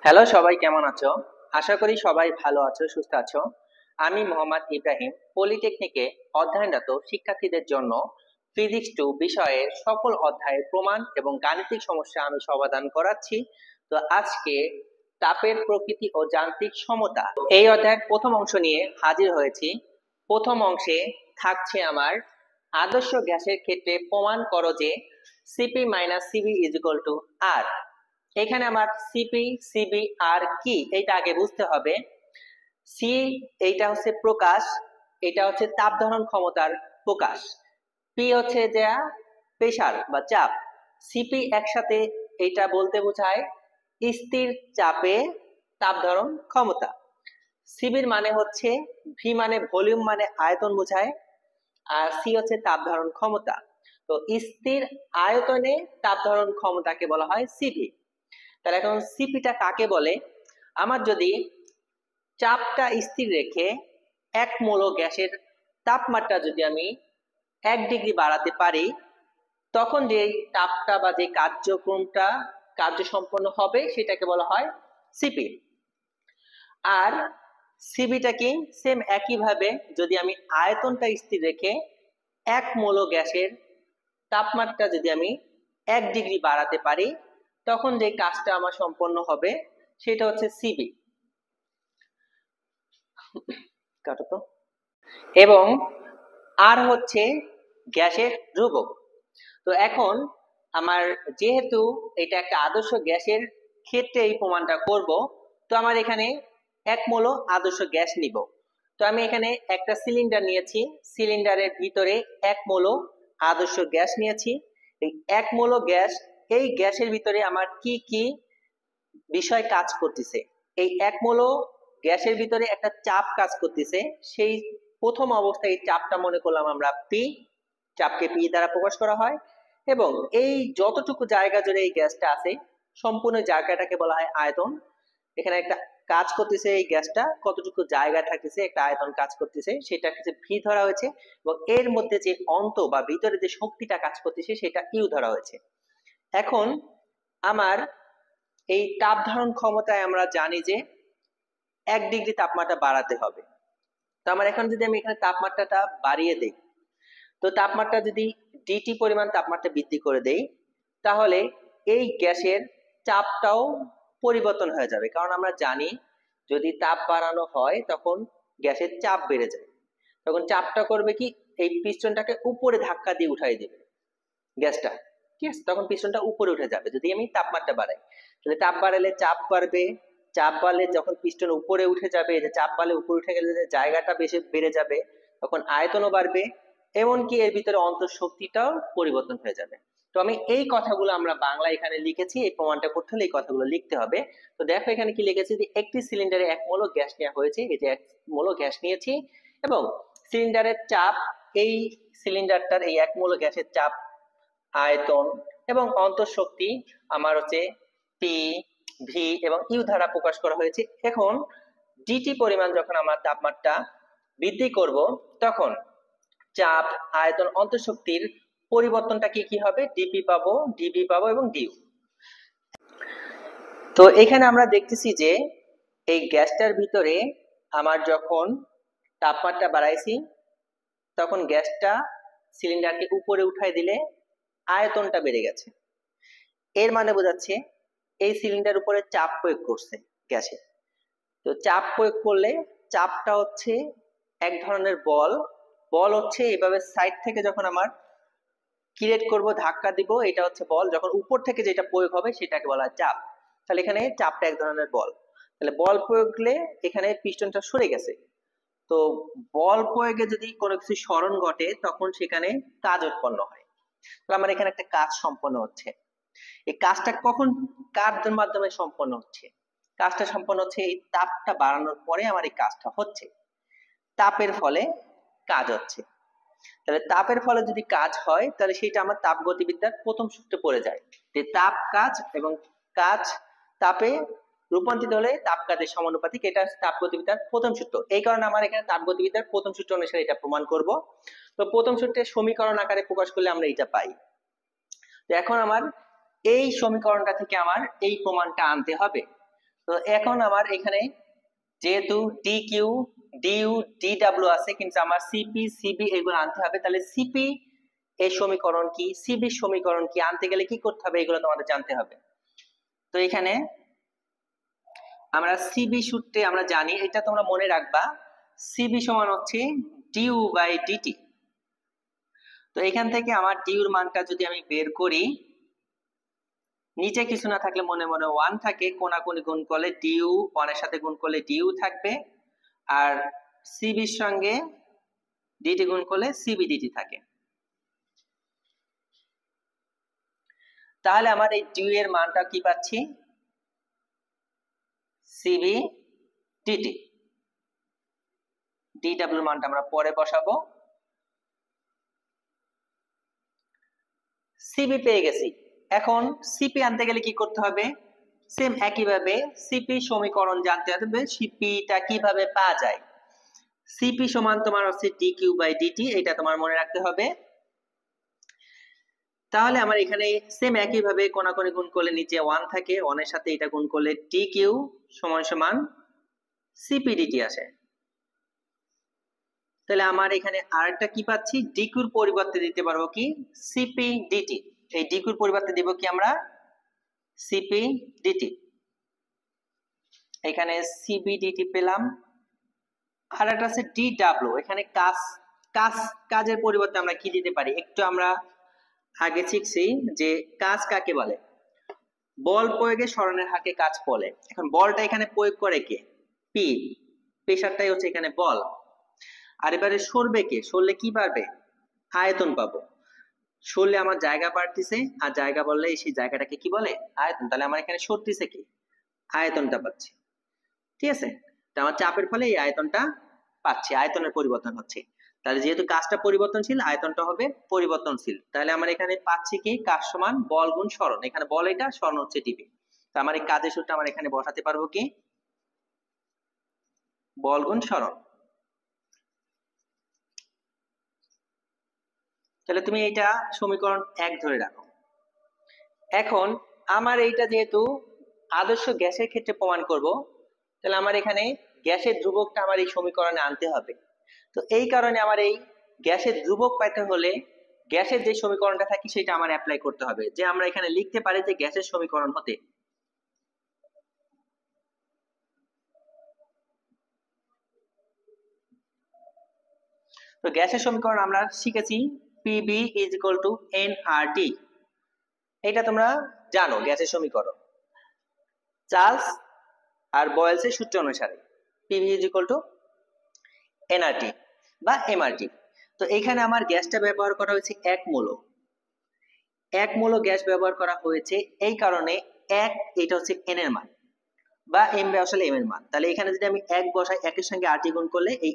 Hello, সবাই কেমন আছো? আশা করি সবাই ভালো আছো, সুস্থ আছো। আমি মোহাম্মদ ইব্রাহিম, পলিটেকনিকে অধ্যয়নরত শিক্ষার্থীদের জন্য ফিজিক্স 2 বিষয়ের সকল অধ্যায়ের প্রমাণ এবং গাণিতিক সমস্যা আমি সমাধান করাচ্ছি। তো আজকে তাপের প্রকৃতি ও যান্ত্রিক সমতা এই অধ্যায়ের প্রথম অংশ নিয়ে হাজির হয়েছি। প্রথম অংশে থাকছে আমার আদর্শ গ্যাসের ক্ষেত্রে প্রমাণ করো যে CP minus CB is equal to R. এখানে আমার সিপি সিবি আর কি এইটা আগে বুঝতে হবে। সি এইটা হচ্ছে প্রকাশ, এটা হচ্ছে তাপ ধারণ ক্ষমতার প্রকাশ। পি হচ্ছে যা প্রেসার বা চাপ। সিপি একসাথে এটা বলতে বোঝায় স্থির চাপে তাপ ধারণ ক্ষমতা। সিবির মানে হচ্ছে ভি মানে ভলিউম মানে আয়তন বোঝায়, আর সি হচ্ছে তাপ ধারণ ক্ষমতা। তো স্থির আয়তনে তাপ ধারণ ক্ষমতাকে বলা হয় সিভি। তাহলে এখন সিপিটা কাকে বলে? আমার যদি চাপটা স্থির রেখে এক মোল গ্যাসের তাপমাত্রা যদি আমি 1 ডিগ্রি বাড়াতে পারি, তখন যে তাপটা বা যে কার্য সম্পন্ন হবে সেটাকে বলা হয় সিপি। আর সিবিটা কি সেম একইভাবে, যদি আমি আয়তনটা স্থির রেখে এক মোল গ্যাসের তাপমাত্রা যদি আমি 1 ডিগ্রি বাড়াতে পারি, তখন যে কাজটা আমার সম্পন্ন হবে সেটা হচ্ছে সিবি। কাটো তো। এবং আর হচ্ছে গ্যাসের ধ্রুবক। তো এখন আমার যেহেতু এটা একটা আদর্শ গ্যাসের ক্ষেত্রে এই প্রমাণটা করব, তো আমার এখানে 1 মোল আদর্শ গ্যাস নিব। তো আমি এখানে একটা সিলিন্ডার নিয়েছি, সিলিন্ডারের ভিতরে 1 মোল আদর্শ গ্যাস নিয়েছি। এই 1 মোল গ্যাস, এই গ্যাসের ভিতরে আমার কি কি বিষয় কাজ করতেছে? এই 1 মোল গ্যাসের ভিতরে একটা চাপ কাজ করতেছে। সেই প্রথম অবস্থায় এই চাপটা মনে করলাম আমরা পি, চাপকে পি দ্বারা প্রকাশ করা হয়। এবং এই যতটুকু জায়গা জুড়ে এই গ্যাসটা আছে, সম্পূর্ণ জায়গাটাকে বলা হয় আয়তন। এখানে একটা কাজ করতেছে, এই গ্যাসটা কতটুকু জায়গা থাকতেছে, একটা আয়তন কাজ করতেছে, সেটা হচ্ছে ভি ধরা হয়েছে। এবং এর মধ্যে যে অন্ত বা ভিতরে যে শক্তিটা কাজ করতেছে সেটা ইউ ধরা হয়েছে। এখন আমার এই তাপ ধারণ ক্ষমতায় আমরা জানি যে 1 ডিগ্রি তাপমাত্রা বাড়াতে হবে। তো আমার এখন যদি আমি এখানে তাপমাত্রাটা বাড়িয়ে দেই, তো তাপমাত্রা যদি ডিটি পরিমাণ তাপমাত্রা বৃদ্ধি করে দেই, তাহলে এই গ্যাসের চাপটাও পরিবর্তন হয়ে যাবে। কারণ আমরা জানি যদি তাপ বাড়ানো হয় তখন গ্যাসের চাপ বেড়ে যায়। তখন চাপটা করবে কি, এই পিস্টনটাকে উপরে ধাক্কা দিয়ে উঠাই দেবে গ্যাসটা। ঠিক আছে, তখন পিস্টনটা উপরে উঠে যাবে যদি আমি তাপমাত্রা বাড়াই। তাহলে তাপ বাড়ালে চাপ বাড়বে, চাপ বাড়লে যখন পিস্টন উপরে উঠে যাবে, যে চাপ বাড়লে উপরে উঠে গেলে যে জায়গাটা বেশি বেড়ে যাবে, তখন আয়তনও বাড়বে, এমনকি এর ভিতরে অন্তঃশক্তিটাও পরিবর্তন হয়ে যাবে। তো আমি এই কথাগুলো আমরা বাংলা এখানে লিখেছি, এই প্রমাণটা করতে হলে এই কথাগুলো লিখতে হবে। তো দেখো এখানে কি লিখেছি, যে একটি সিলিন্ডারে 1 মোল গ্যাস নেওয়া হয়েছে, এই যে 1 মোল গ্যাস নিয়েছি, এবং সিলিন্ডারের চাপ, এই সিলিন্ডারটার এই 1 মোল গ্যাসের চাপ, আয়তন এবং অন্তঃশক্তি আমার হচ্ছে পি, ভি এবং ইউ দ্বারা প্রকাশ করা হয়েছে। এখন ডিটি পরিমাণ যখন আমরা তাপমাত্রা বৃদ্ধি করব, তখন চাপ, আয়তন, অন্তঃশক্তির পরিবর্তনটা কি কি হবে? ডিপি পাবো, ডিবি পাবো এবং ডিউ। তো এখানে আমরা দেখতেছি যে এই গ্যাসটার ভিতরে আমার যখন তাপমাত্রা বাড়াইছি, তখন গ্যাসটা সিলিন্ডারকে উপরে উঠাই দিলে আয়তনটা বেড়ে গেছে। এর মানে বোঝাচ্ছে এই সিলিন্ডার উপরে চাপ প্রয়োগ করছে গ্যাসে। তো চাপ প্রয়োগ করলে চাপটা হচ্ছে এক ধরনের বল। বল হচ্ছে এইভাবে সাইড থেকে যখন আমার ক্রিয়েট করব, ধাক্কা দিব, এটা হচ্ছে বল। যখন উপর থেকে যেটা প্রয়োগ হবে সেটাকে বলা হয় চাপ। তাহলে এখানে চাপটা এক ধরনের বল। তাহলে বল প্রয়োগলে এখানে পিস্টনটা সরে গেছে। তো বল প্রয়োগে যদি কোনো কিছু সরণ ঘটে, তখন সেখানে কাজ উৎপন্ন হয়। তাহলে আমার এখানে একটা কাজ সম্পন্ন হচ্ছে। এই কাজটা কখন, কার মাধ্যমে সম্পন্ন হচ্ছে? কাজটা সম্পন্ন হচ্ছে এই তাপটা বাড়ানোর পরে আমার এই কাজটা হচ্ছে। তাপের ফলে কাজ হচ্ছে। তাহলে তাপের ফলে যদি কাজ হয়, তাহলে সেটা আমার তাপগতিবিদ্যার প্রথম সূত্রে পড়ে যায়, যে তাপ কাজ এবং কাজ তাপে রূপান্তরিত হলে তাপ কাজের সমানুপাতিক। এটা তাপগতিবিদ্যার প্রথম সূত্র। এই কারণে আমার এখানে তাপগতিবিদ্যার প্রথম সূত্র অনুসারে এটা প্রমাণ করব। তো প্রথম সূত্রের সমীকরণ আকারে প্রকাশ করলে আমরা এটা পাই। তো এখন আমার এই সমীকরণটা থেকে আমার এই প্রমাণটা আনতে হবে। তো এখন আমার এখানে যেহেতু ডি কিউ ডিইউ ডিডব্লিউ আছে, কিন্তু আমার সিপি সিবি এগুলো আনতে হবে। তাহলে সিপি এর সমীকরণ কি, সিবি সমীকরণ কি আনতে গেলে কি করতে হবে, এগুলো তোমাদের জানতে হবে। তো এখানে আমরা সিবি সূত্রে আমরা জানি, এটা তোমরা মনে রাখবা, সিবি সমান হচ্ছে ডিউ বাই ডিটি। তো এখান থেকে আমার ডিউর মানটা যদি আমি বের করি, নিচে কিছু না থাকলে মনে মনে 1 থাকে, কোনাকুনি গুণ করলে ডিউ 1 এর সাথে গুণ করলে ডিউ থাকবে, আর সিবির সঙ্গে ডিটি গুণ করলে সিবি ডিটি থাকে। তাহলে আমার এই ডিউ এর মানটা কি পাচ্ছি, সিবি ডিটি। ডিডব্লিউ মানটা আমরা পরে বসাবো। সিবি পেয়ে গেছি। এখন সিপি আনতে গেলে কি করতে হবে, সেম একইভাবে সিপি সমীকরণ জানতে হবে, সিপিটা কিভাবে পাওয়া যায়। সিপি সমান তোমার হচ্ছে ডি কিউ বাই ডিটি, এটা তোমার মনে রাখতে হবে। তাহলে আমার এখানে সেম একইভাবে কোনাকুনি গুণ করলে নিচে 1 থাকে, 1 এর সাথে এটা গুণ করলে ডি কিউ সমান সমান সিপি ডিটি আসে। তাহলে আমার এখানে আরেকটা কি পাচ্ছি, ডিকিউর পরিবর্তে দিতে পারবো কি সিপি ডিটি। এই ডিকিউর পরিবর্তে দিব কি আমরা সিপি ডিটি। এখানে সিবি ডিটি পেলাম। আর একটা আছে ডিডব্লিউ, এখানে কাজের পরিবর্তে আমরা কি দিতে পারি, একটু আমরা আগে শিখছি যে কাজ কাকে বলে, বল প্রয়োগে সরণের হারকে কাজ বলে। এখন বলটা এখানে প্রয়োগ করে কে, পি, প্রেসারটাই হচ্ছে এখানে বল। আর এবারে সরবে কে, সরলে কি পারবে, আয়তন পাবো। সরলে আমার জায়গা বাড়তিছে, আর জায়গা বললে সেই জায়গাটাকে কি বলে, আয়তন। তাহলে আমার এখানে সরতিছে কি, আয়তনটা পাচ্ছি। ঠিক আছে, তো আমার চাপের ফলে এই আয়তনটা পাচ্ছি, আয়তনের পরিবর্তন হচ্ছে। তাহলে যেহেতু কাজটা পরিবর্তনশীল, আয়তনটা হবে পরিবর্তনশীল। তাহলে আমার এখানে পাচ্ছি কি, কাজ সমান বল গুণ সরণ। এখানে বল এটা, সরণ হচ্ছে টিপি। তো আমার এই কাজের সূত্রটা আমার এখানে বসাতে পারবো কি, বল গুণ সরণ। তাহলে তুমি এটা সমীকরণ 1 ধরে রাখো। এখন আমার এইটা যেহেতু আদর্শ গ্যাসের ক্ষেত্রে প্রমাণ করব, তাহলে আমার এখানে গ্যাসের ধ্রুবকটা আমার এই সমীকরণে আনতে হবে। তো এই কারণে আমার এই গ্যাসের ধ্রুবক পাইতে হলে গ্যাসের যে সমীকরণটা থাকে সেটা আমার অ্যাপ্লাই করতে হবে। যে আমরা এখানে লিখতে পারি যে গ্যাসের সমীকরণ হতে তো গ্যাসের সমীকরণ আমরা শিখেছি PV = nRT। এটা তোমরা জানো গ্যাসের সমীকরণ, চার্লস আর বয়েলসের সূত্র অনুসারে PV = nRT বা MRT। তো এখানে আমার গ্যাসটা ব্যবহার করা হয়েছে 1 মোল। 1 মোল গ্যাস ব্যবহার করা হয়েছে এই কারণে 1, এটা হচ্ছে n এর মান, বা m আসলে m এর মান। তাহলে এখানে যদি আমি 1 বসাই, 1 এর সঙ্গে RT গুণ করলে এই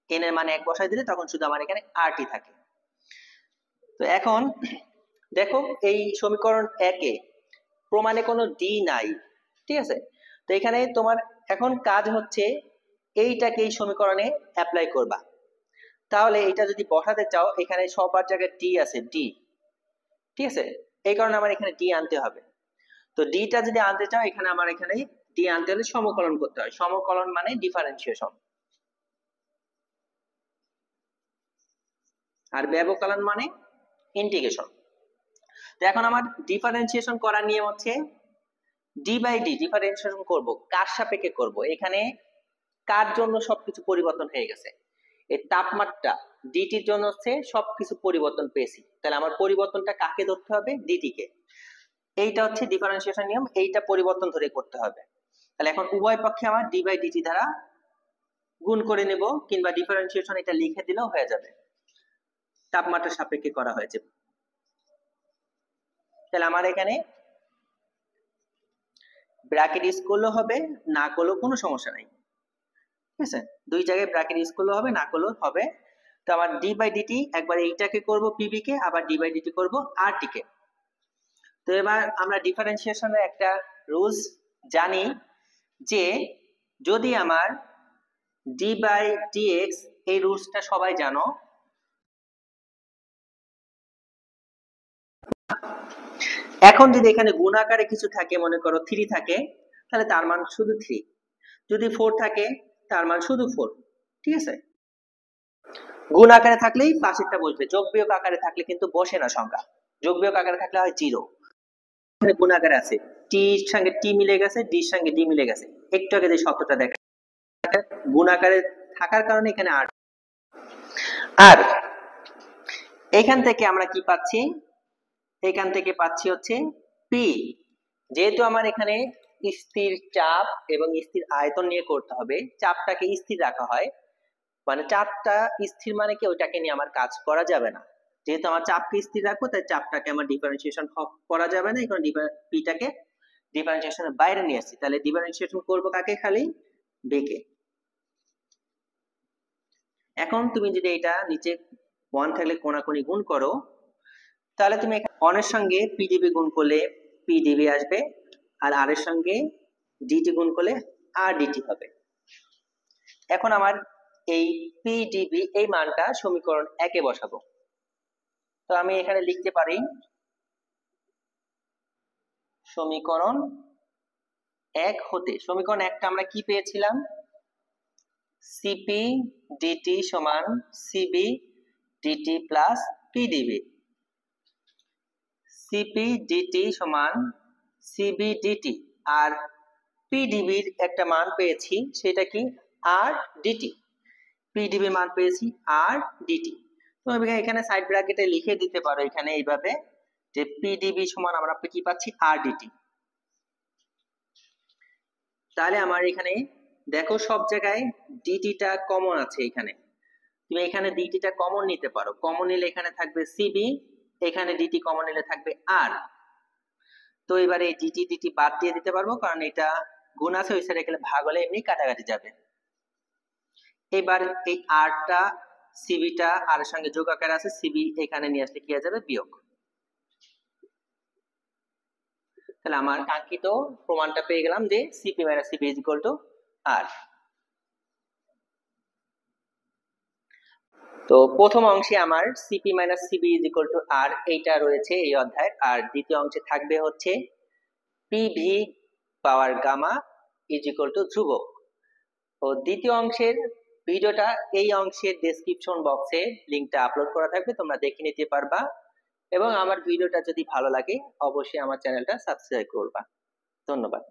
n এর মান 1 বসাই দিলে তখন শুধু আমার এখানে RT থাকে। তো এখন দেখো এই সমীকরণ 1 এ প্রমাণে কোনো d নাই, ঠিক আছে। তো এখানে তোমার এখন কাজ হচ্ছে এইটাকে এই সমীকরণে অ্যাপ্লাই করবা। তাহলে এটা যদি বসাতে চাও, এখানে সবার জায়গায় d আছে, d, ঠিক আছে। এই কারণে আমার এখানে d আনতে হবে। তো d টা যদি আনতে চাও, এখানে আমার এখানে d আনতে হলে সমকলন করতে হয়। সমকলন মানে ডিফারেন্সিয়েশন, আর ব্যবকলন মানে ইন্টিগ্রেশন। তো এখন আমার ডিফারেন্সিয়েশন করার নিয়ম হচ্ছে d বাই d। ডিফারেন্সিয়েশন করব কার সাপেক্ষে করব, এখানে কার জন্য সবকিছু পরিবর্তন হয়ে গেছে, এই তাপমাত্রা dt এর জন্য হচ্ছে সবকিছু পরিবর্তন পেয়েছি। তাহলে আমার পরিবর্তনটা কাকে ধরতে হবে, dt কে। এইটা হচ্ছে ডিফারেন্সিয়েশন নিয়ম, এইটা পরিবর্তন ধরে করতে হবে। তাহলে এখন উভয় পক্ষে আমার d বাই dt দ্বারা গুণ করে নেব, কিংবা ডিফারেন্সিয়েশন এটা লিখে দিলেও হয়ে যাবে, তাপমাত্রা সাপেক্ষে করা হয়েছে। তাহলে আমার এখানে ব্র্যাকেট ইউজ করলেও হবে, না করলেও কোনো সমস্যা নাই, ঠিক আছে। দুই জায়গায় ব্র্যাকেট ইউজ করলেও হবে, না করলেও হবে। তো আমার d বাই dt একবার এইটাকে করব pv কে, আবার d বাই dt করব rt কে। তো এবার আমরা ডিফারেন্সিয়েশনের একটা রুলস জানি যে যদি আমার d বাই dx, এই রুলসটা সবাই জানো। এখন যদি এখানে গুণ আকারে কিছু থাকে, মনে করো 3 থাকে, তাহলে তার মান শুধু 3। যদি 4 থাকে তার মান শুধু 4। ঠিক আছে, গুণ আকারে থাকলেই পাশেরটা বসবে, যোগ বিয়োগ আকারে থাকলে কিন্তু বসে না সংখ্যা। যোগ বিয়োগ আকারে থাকলে হয় 0। এখানে গুণ আকারে আছে, টি এর সঙ্গে টি মিলে গেছে, ডি এর সঙ্গে ডি মিলে গেছে। একটু আগে যে শব্দটা দেখা, গুণ আকারে থাকার কারণে এখানে আর এখান থেকে আমরা কি পাচ্ছি, এখান থেকে পাচ্ছি হচ্ছে পি। যেহেতু আমার এখানে স্থির চাপ এবং স্থির আয়তন নিয়ে করতে হবে, চাপটাকে স্থির রাখা হয়, মানে চাপটা স্থির মানে কি ওইটাকে নিয়ে আমার কাজ করা যাবে না। যেহেতু আমার চাপকে স্থির রাখবো, তাই চাপটাকে আমার ডিফারেন্সিয়েশন করা যাবে না, এখন পিটাকে ডিফারেন্সিয়েশনের বাইরে নিয়ে আসছি। তাহলে ডিফারেন্সিয়েশন করবো কাকে, খালি বেকে। এখন তুমি যদি এটা নিচে 1 থাকলে কোনাকুনি গুণ করো, তাহলে তুমি অনের সঙ্গে পিডিবি গুণ করলে পিডিবি আসবে, আর আর এর সঙ্গে ডিটি গুণ করলে আর ডিটি হবে। এখন আমার এই পিডিবি এই মানটা সমীকরণ 1 এ বসাবো। তো আমি এখানে লিখতে পারি সমীকরণ 1 হতে, সমীকরণ 1টা আমরা কি পেয়েছিলাম, সিপি ডিটি সমান CB DT plus PDB. CP DT সমান সিবি ডিটি, আর পিডিবির একটা মান পেয়েছি, সেটা কি আর ডিটি। পিডিবির মান পেয়েছি আর ডিটি। তো আমি এখানে সাইড ব্র্যাকেটে লিখে দিতে পারো এখানে এইভাবে, যে পিডিবি সমান আমরা কি পাচ্ছি আর ডিটি। তাহলে আমার এখানে দেখো সব জায়গায় ডিটিটা কমন আছে, এখানে তুমি এখানে ডিটিটা কমন নিতে পারো। কমন নিলে এখানে থাকবে সিবি, এখানে ডিটি কমন নিলে থাকবে আর। তো এবারে এই ডিটি ডিটি বাদ দিয়ে দিতে পারবো, কারণ এটা গুণ আছে, ওই সাইডে গেলে ভাগ হলে এমনি কাটাকাটি যাবে। এবার এই আরটা সিবিটা আর এর সঙ্গে যোগ আকারে আছে, সিবি এখানে নিয়ে আসলে কি হয়ে যাবে, বিয়োগ। তাহলে আমার কাঙ্ক্ষিত প্রমাণটা পেয়ে গেলাম যে CP minus CB is equal to R. তো প্রথম অংশে আমার CP minus CB is equal to R এইটা রয়েছে এই অধ্যায়ের, আর দ্বিতীয় অংশে থাকবে হচ্ছে PV power gamma is equal to ধ্রুবক। তো দ্বিতীয় অংশের ভিডিওটা এই অংশের ডেসক্রিপশন বক্সে লিংকটা আপলোড করা থাকবে, তোমরা দেখে নিতে পারবা। এবং আমার ভিডিওটা যদি ভালো লাগে অবশ্যই আমার চ্যানেলটা সাবস্ক্রাইব করবা। ধন্যবাদ।